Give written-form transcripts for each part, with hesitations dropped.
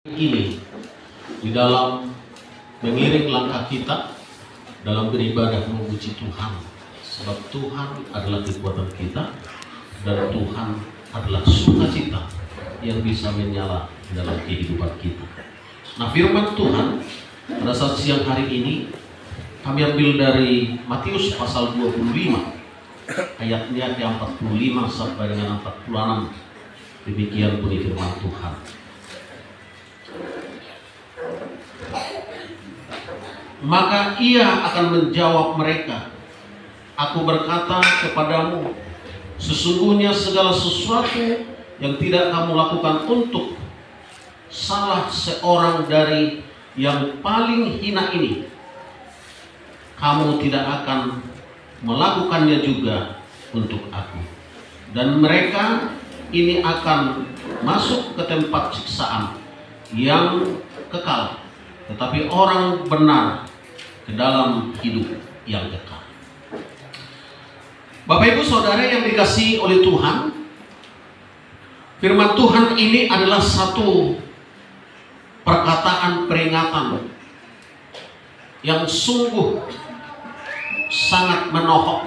Ini di dalam mengiring langkah kita dalam beribadah memuji Tuhan, sebab Tuhan adalah kekuatan kita dan Tuhan adalah sukacita yang bisa menyala dalam kehidupan kita. Nah, firman Tuhan pada saat siang hari ini kami ambil dari Matius pasal 25 ayatnya ke 45 sampai dengan 46. Demikian bunyi firman Tuhan. Maka ia akan menjawab mereka, aku berkata kepadamu, sesungguhnya segala sesuatu yang tidak kamu lakukan untuk salah seorang dari yang paling hina ini, kamu tidak akan melakukannya juga untuk aku. Dan mereka ini akan masuk ke tempat siksaan yang kekal, tetapi orang benar ke dalam hidup yang kekal. Bapak Ibu Saudara yang dikasihi oleh Tuhan, firman Tuhan ini adalah satu perkataan peringatan yang sungguh sangat menohok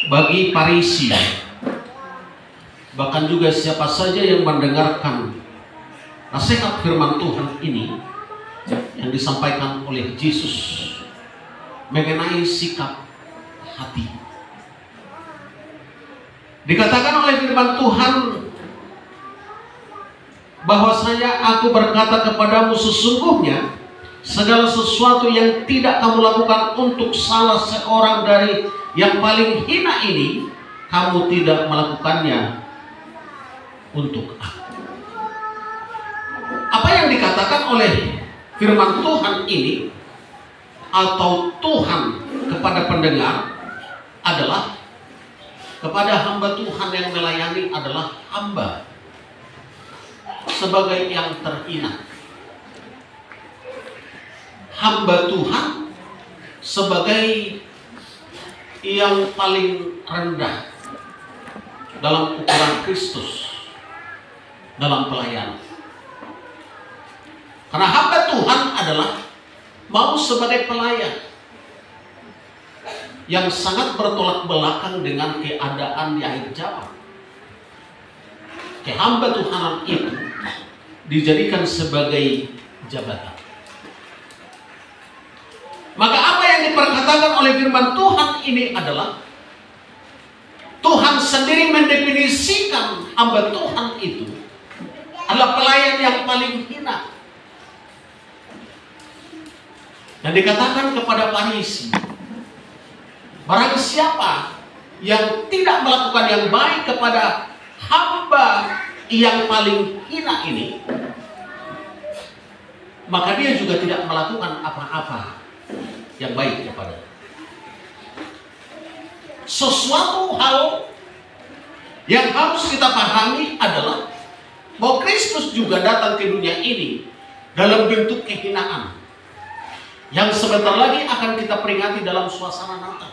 bagi Farisi, bahkan juga siapa saja yang mendengarkan nasihat firman Tuhan ini yang disampaikan oleh Yesus mengenai sikap hati. Dikatakan oleh firman Tuhan bahwasanya aku berkata kepadamu, sesungguhnya segala sesuatu yang tidak kamu lakukan untuk salah seorang dari yang paling hina ini, kamu tidak melakukannya untuk aku. Apa yang dikatakan oleh firman Tuhan ini atau Tuhan kepada pendengar adalah kepada hamba Tuhan yang melayani adalah hamba sebagai yang terhina, hamba Tuhan sebagai yang paling rendah dalam ukuran Kristus dalam pelayanan. Karena hamba Tuhan adalah mau sebagai pelayan yang sangat bertolak belakang dengan keadaan di akhir zaman. Hamba Tuhan itu dijadikan sebagai jabatan. Maka apa yang diperkatakan oleh firman Tuhan ini adalah Tuhan sendiri mendefinisikan hamba Tuhan itu adalah pelayan yang paling hina. Dan dikatakan kepada Farisi, barang siapa yang tidak melakukan yang baik kepada hamba yang paling hina ini, maka dia juga tidak melakukan apa-apa yang baik kepada. Sesuatu hal yang harus kita pahami adalah bahwa Kristus juga datang ke dunia ini dalam bentuk kehinaan yang sebentar lagi akan kita peringati dalam suasana Natal.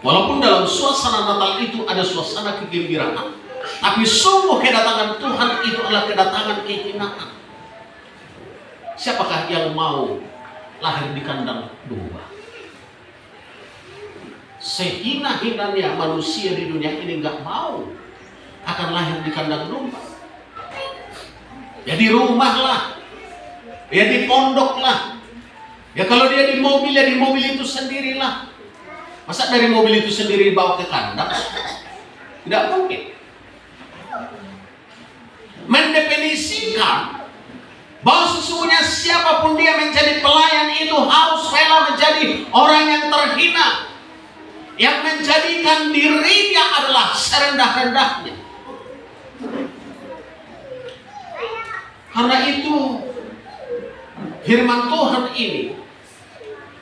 Walaupun dalam suasana Natal itu ada suasana kegembiraan, tapi sungguh kedatangan Tuhan itu adalah kedatangan kehinaan. Siapakah yang mau lahir di kandang domba? Sehina-hinanya manusia di dunia ini nggak mau akan lahir di kandang domba. Ya di rumah lah, ya di pondok lah. Ya kalau dia di mobil, ya di mobil itu sendirilah. Masa dari mobil itu sendiri dibawa ke kandang? Tidak mungkin. Mendefinisikan bahwa sesungguhnya siapapun dia menjadi pelayan itu harus rela menjadi orang yang terhina, yang menjadikan dirinya adalah serendah-rendahnya. Karena itu firman Tuhan ini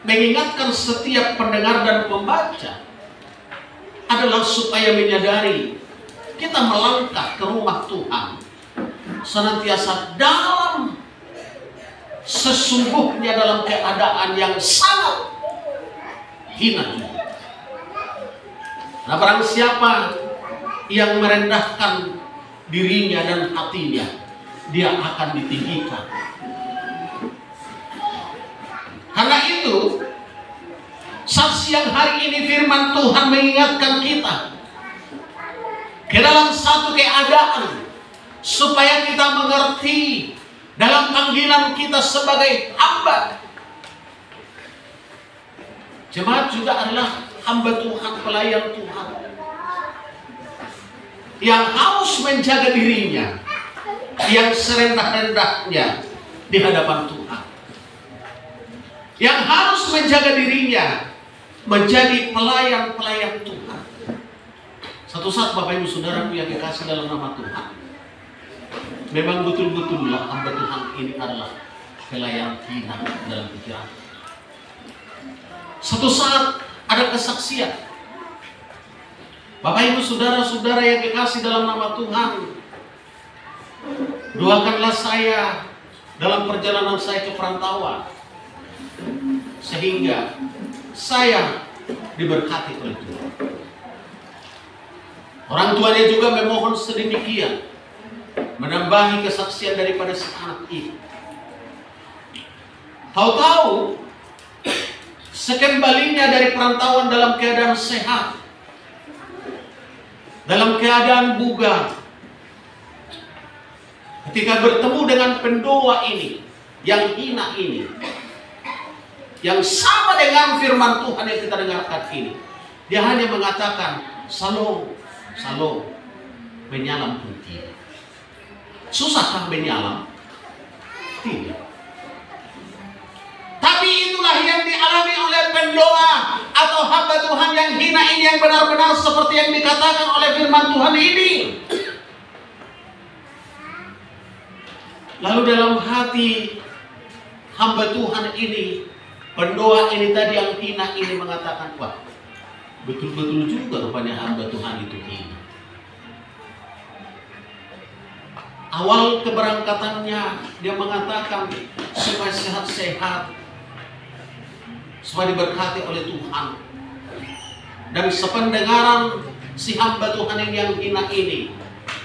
mengingatkan setiap pendengar dan pembaca adalah supaya menyadari kita melangkah ke rumah Tuhan senantiasa dalam sesungguhnya dalam keadaan yang sangat hina. Nah, barang siapa yang merendahkan dirinya dan hatinya dia akan ditinggikan. Karena itu, saat siang hari ini firman Tuhan mengingatkan kita ke dalam satu keadaan supaya kita mengerti dalam panggilan kita sebagai hamba. Jemaat juga adalah hamba Tuhan, pelayan Tuhan, yang harus menjaga dirinya yang serendah-rendahnya di hadapan Tuhan, yang harus menjaga dirinya menjadi pelayan-pelayan Tuhan. Satu saat Bapak Ibu Saudaraku yang dikasih dalam nama Tuhan, memang betul-betullah hamba Tuhan ini adalah pelayan kita dalam pikiran. Satu saat ada kesaksian. Bapak Ibu Saudara-saudara yang dikasih dalam nama Tuhan, doakanlah saya dalam perjalanan saya ke perantauan, sehingga saya diberkati oleh Tuhan. Orang tuanya juga memohon sedemikian, menambahi kesaksian daripada si anak ini. Tahu-tahu sekembalinya dari perantauan dalam keadaan sehat, dalam keadaan bugar, ketika bertemu dengan pendoa ini, yang hina ini, yang sama dengan firman Tuhan yang kita dengarkan ini, dia hanya mengatakan, "Salom, salom," menyalam pun tidak. Susahkah menyalam? Tidak. Tapi itulah yang dialami oleh pendoa atau hamba Tuhan yang hina ini, yang benar-benar seperti yang dikatakan oleh firman Tuhan ini. Lalu dalam hati hamba Tuhan ini, pendoa ini tadi yang hina ini mengatakan, wah, betul-betul juga rupanya hamba Tuhan itu hina. Awal keberangkatannya dia mengatakan supaya sehat-sehat, supaya diberkati oleh Tuhan. Dan sependengaran si hamba Tuhan yang hina ini,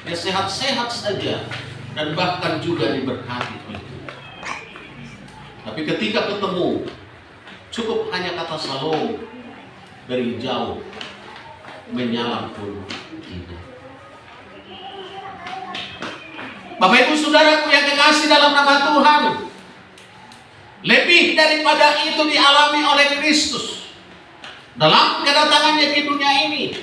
dia sehat-sehat saja dan bahkan juga diberkati oleh Tuhan. Tapi ketika ketemu, cukup hanya kata salom, dari jauh menyalam pun tidak. Bapak Ibu Saudaraku yang dikasih dalam nama Tuhan, lebih daripada itu dialami oleh Kristus dalam kedatangannya ke dunia ini,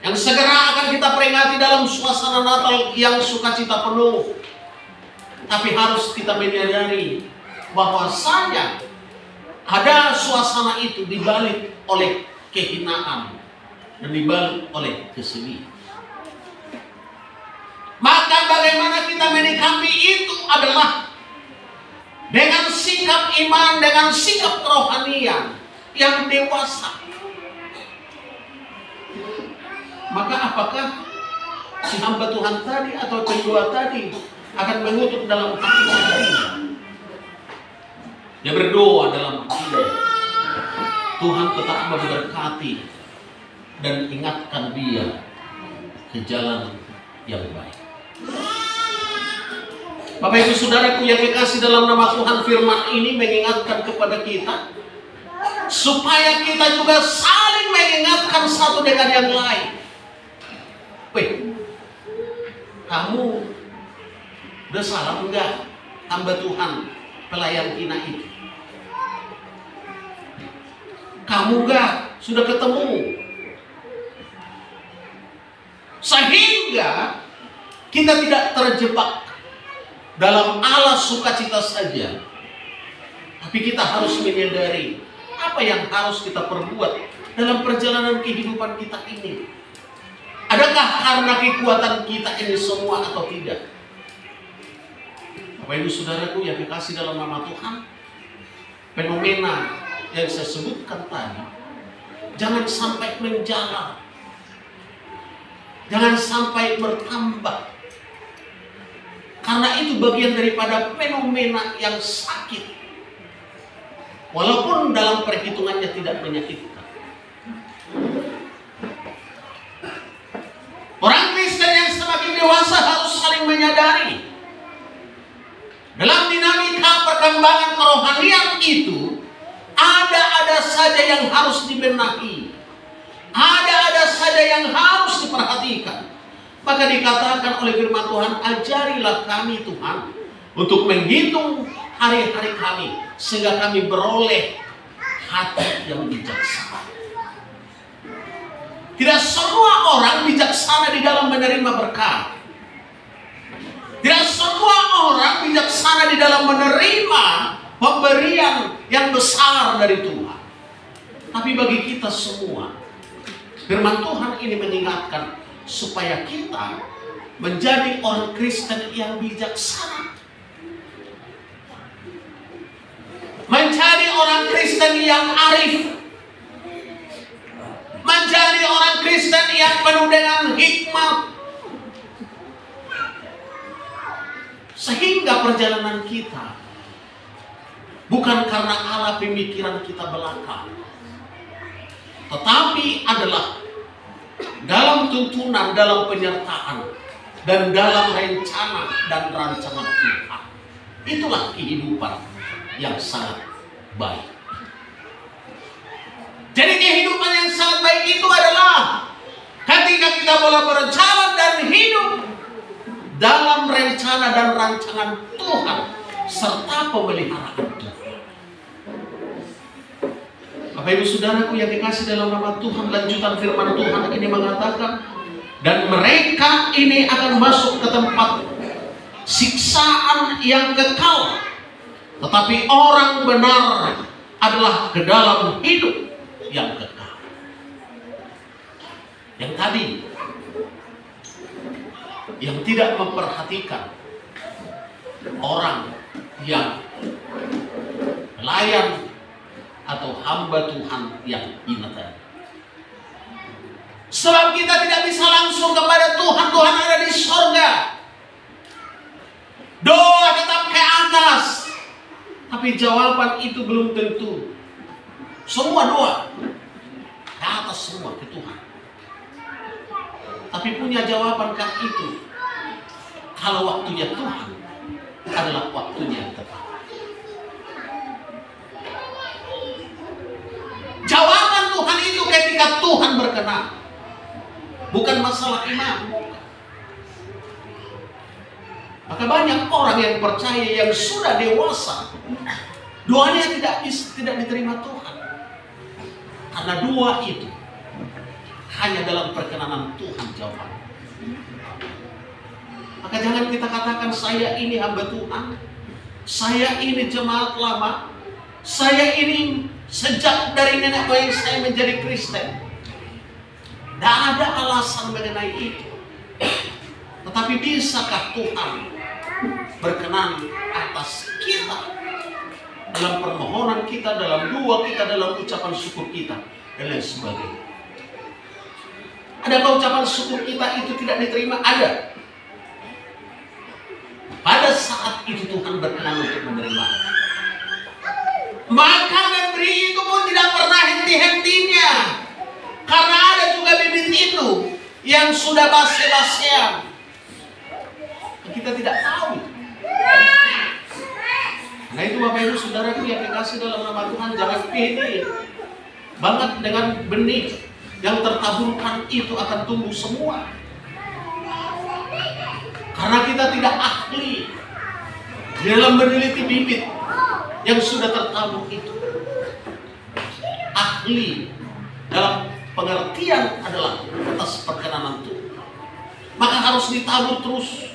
yang segera akan kita peringati dalam suasana Natal yang sukacita penuh. Tapi harus kita menyadari bahwasanya ada suasana itu dibalik oleh kehinaan dan dibalik oleh kesedihan. Maka bagaimana kita menyikapi itu adalah dengan sikap iman, dengan sikap kerohanian yang dewasa. Maka apakah si hamba Tuhan tadi atau pendoa tadi akan mengutuk dalam hatinya? Dia berdoa dalam hatinya, Tuhan tetap memberkati dan ingatkan dia ke jalan yang baik. Bapak Ibu Saudaraku yang dikasih dalam nama Tuhan, firman ini mengingatkan kepada kita supaya kita juga saling mengingatkan satu dengan yang lain. Weh, kamu udah salah enggak hamba Tuhan pelayan hina itu? Kamu enggak sudah ketemu? Sehingga kita tidak terjebak dalam alas sukacita saja, tapi kita harus menyadari apa yang harus kita perbuat dalam perjalanan kehidupan kita ini. Adakah karena kekuatan kita ini semua atau tidak? Bapak Ibu Saudaraku yang dikasih dalam nama Tuhan, fenomena yang saya sebutkan tadi jangan sampai menjalar, jangan sampai bertambah. Karena itu bagian daripada fenomena yang sakit, walaupun dalam perhitungannya tidak menyakitkan. Orang Kristen yang semakin dewasa harus saling menyadari Dalam dinamika perkembangan kerohanian itu, ada saja yang harus dibenahi, ada saja yang harus diperhatikan. Maka dikatakan oleh firman Tuhan, ajarilah kami Tuhan untuk menghitung hari-hari kami, sehingga kami beroleh hati yang bijaksana. Tidak semua orang bijaksana di dalam menerima berkat. Tidak semua orang bijaksana di dalam menerima pemberian yang besar dari Tuhan. Tapi bagi kita semua, firman Tuhan ini mengingatkan supaya kita menjadi orang Kristen yang bijaksana. Menjadi orang Kristen yang arif. Menjadi orang Kristen yang penuh dengan hikmat. Sehingga perjalanan kita bukan karena ala pemikiran kita belaka, tetapi adalah dalam tuntunan, dalam penyertaan, dan dalam rencana dan rancangan Tuhan. Itulah kehidupan yang sangat baik. Jadi kehidupan yang sangat baik itu adalah ketika kita boleh berjalan dan hidup dalam rencana dan rancangan Tuhan serta pemeliharaan Tuhan. Bapak Ibu Saudaraku yang dikasih dalam nama Tuhan, lanjutan firman Tuhan ini mengatakan, dan mereka ini akan masuk ke tempat siksaan yang kekal, tetapi orang benar adalah ke dalam hidup yang kekal. Yang tadi, yang tidak memperhatikan orang yang pelayan atau hamba Tuhan yang hina. Sebab kita tidak bisa langsung kepada Tuhan. Tuhan ada di sorga. Doa tetap ke atas, tapi jawaban itu belum tentu. Semua doa ke atas, semua ke Tuhan, tapi punya jawaban kan itu kalau waktunya Tuhan adalah waktunya yang tepat. Jawaban Tuhan itu ketika Tuhan berkenan, bukan masalah iman. Maka banyak orang yang percaya yang sudah dewasa, doanya tidak diterima Tuhan, karena doa itu hanya dalam perkenanan Tuhan jawaban. Maka jangan kita katakan saya ini hamba Tuhan, saya ini jemaat lama, saya ini sejak dari nenek moyang saya menjadi Kristen. Tidak ada alasan mengenai itu. Tetapi bisakah Tuhan berkenan atas kita dalam permohonan kita, dalam doa kita, dalam ucapan syukur kita, dan lain sebagainya? Adakah ucapan syukur kita itu tidak diterima? Ada. Pada saat itu Tuhan berkenan untuk menerima. Maka memberi itu pun tidak pernah henti-hentinya. Karena ada juga bibit itu yang sudah basi-basian. Kita tidak tahu. Nah itu Bapak Ibu Saudaraku yang dikasih dalam nama Tuhan, jangan pede banget dengan benih yang tertaburkan itu akan tumbuh semua. Karena kita tidak ahli di dalam meneliti bibit yang sudah tertabur itu. Ahli dalam pengertian adalah atas perkenanan Tuhan. Maka harus ditabur terus,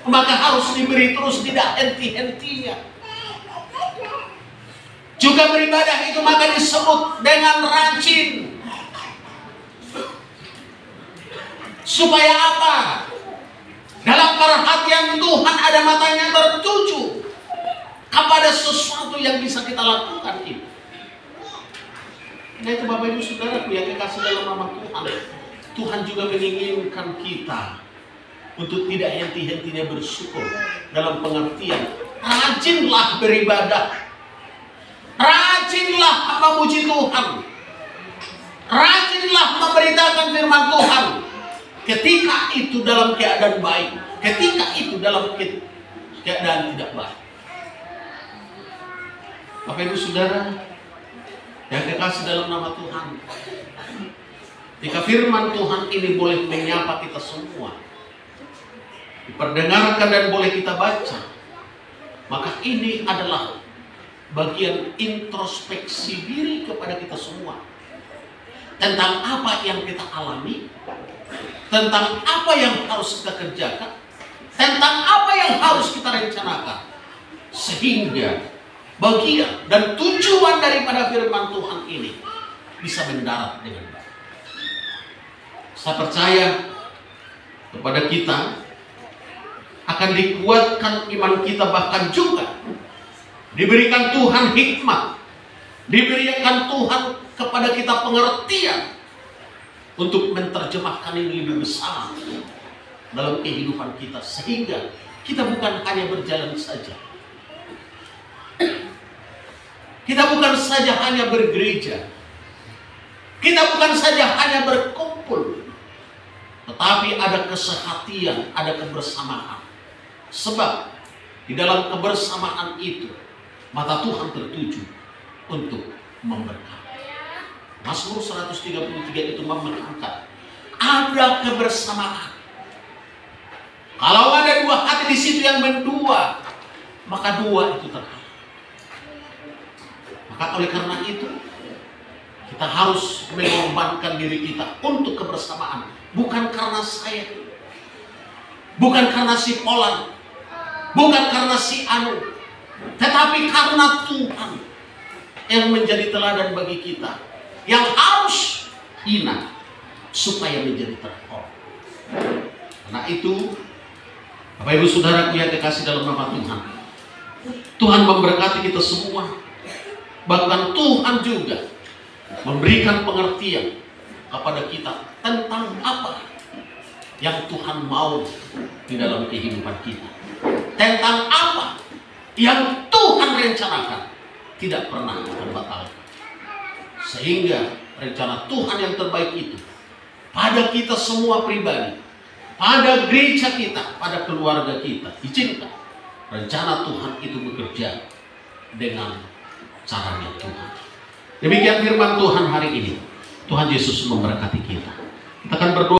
maka harus diberi terus, tidak henti-hentinya. Juga beribadah itu maka disebut dengan rajin. Supaya apa? Dalam perhatian Tuhan ada matanya tertuju kepada sesuatu yang bisa kita lakukan itu. Nah itu Bapak Ibu Saudaraku yang dikasih dalam nama Tuhan. Tuhan juga menginginkan kita untuk tidak henti-hentinya bersyukur dalam pengertian rajinlah beribadah, rajinlah memuji Tuhan, rajinlah memberitakan firman Tuhan. Ketika itu dalam keadaan baik, ketika itu dalam keadaan tidak baik. Bapak Ibu Saudara yang kekasih dalam nama Tuhan, jika firman Tuhan ini boleh menyapa kita semua, diperdengarkan dan boleh kita baca, maka ini adalah bagian introspeksi diri kepada kita semua tentang apa yang kita alami, tentang apa yang harus kita kerjakan, tentang apa yang harus kita rencanakan, sehingga bagian dan tujuan daripada firman Tuhan ini bisa mendarat dengan baik. Saya percaya kepada kita akan dikuatkan iman kita, bahkan juga diberikan Tuhan hikmat, diberikan Tuhan kepada kita pengertian untuk menerjemahkan ini lebih besar dalam kehidupan kita, sehingga kita bukan hanya berjalan saja, kita bukan saja hanya bergereja, kita bukan saja hanya berkumpul, tetapi ada kesehatian, ada kebersamaan. Sebab di dalam kebersamaan itu mata Tuhan tertuju untuk memberkati. Mazmur 133 itu menekankan ada kebersamaan. Kalau ada dua hati di situ yang mendua, maka dua itu terkait. Maka oleh karena itu kita harus mengorbankan diri kita untuk kebersamaan. Bukan karena saya, bukan karena si Polan, bukan karena si Anu, tetapi karena Tuhan yang menjadi teladan bagi kita, yang harus hina supaya menjadi terhormat. Karena itu, Bapak Ibu Saudaraku yang dikasih dalam nama Tuhan, Tuhan memberkati kita semua. Bahkan Tuhan juga memberikan pengertian kepada kita tentang apa yang Tuhan mau di dalam kehidupan kita, tentang apa yang Tuhan rencanakan tidak pernah terbatalkan, sehingga rencana Tuhan yang terbaik itu pada kita semua pribadi, pada gereja kita, pada keluarga kita, izinkan rencana Tuhan itu bekerja dengan caranya Tuhan. Demikian firman Tuhan hari ini. Tuhan Yesus memberkati kita. Kita akan berdoa.